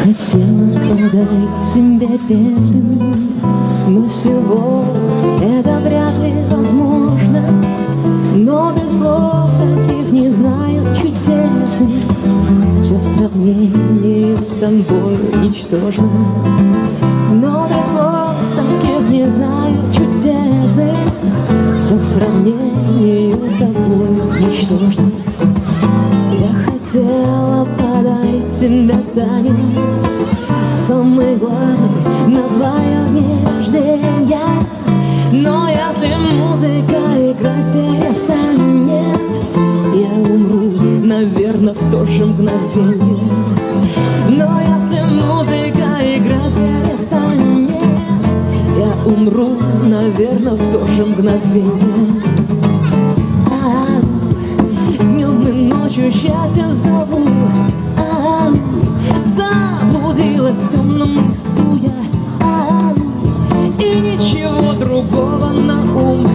Хотела подарить тебе песню, но всего это вряд ли возможно. Но без слов таких не знаю чудесных, все в сравнении с тобой ничтожно. Но без слов таких не знаю чудесных, все в сравнении с тобой ничтожно. Я хотела подарить тебе танец, самый главный на твое день рождения. Но если музыка играть перестанет, я умру, наверное, в то же мгновенье. Но если музыка играть перестанет, я умру, наверное, в то же мгновенье. Днем и ночью счастье зову, заблудилась в темном лесу я, и ничего другого на ум.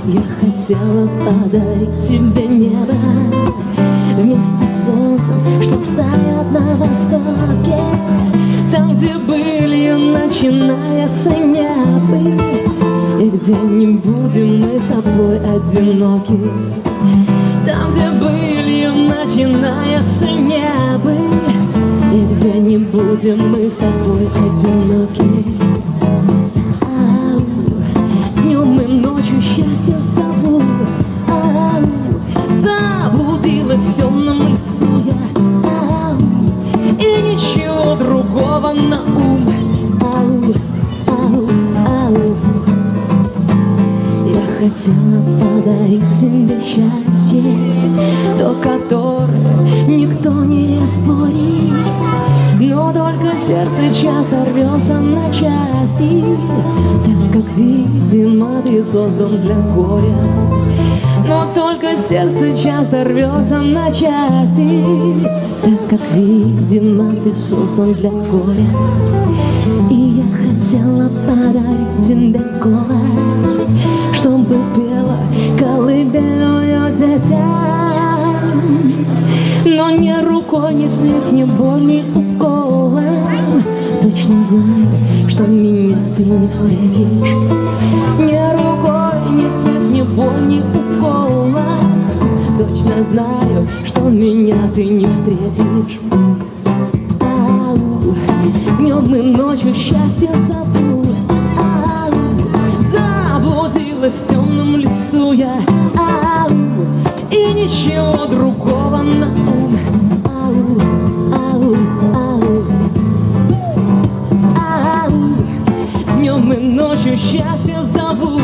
Я хотела подарить тебе небо вместе с солнцем, что встает на востоке, там, где былью начинается небо, и где не будем мы с тобой одиноки. Там, где былью начинается небо, и где не будем мы с тобой одиноки. Днем и ночью счастье зову, заблудилась в темном лесу я, и ничего другого на ум. Я хотела подарить тебе счастье, то, которое никто не оспорит, но только сердце часто рвется на части, так как, видимо, ты создан для горя. Но только сердце часто рвется на части, так как, видимо, ты создан для горя. И я хотела подарить тебе голос, чтобы пела колыбельную детям, но ни рукой не снись мне боль, ни уколом. Точно знаю, что меня ты не встретишь. Ни рукой не снись мне боль, ни уколом. Точно знаю, что меня ты не встретишь. Днем и ночью счастье зову, заблудилась в темном лесу я, и ничего другого на ум. Днем и ночью счастье зову,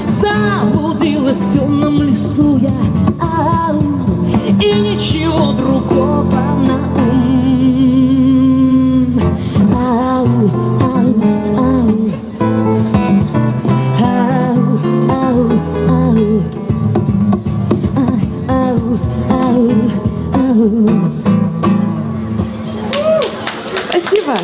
заблудилась в темном лесу я, и ничего другого на ум. Спасибо.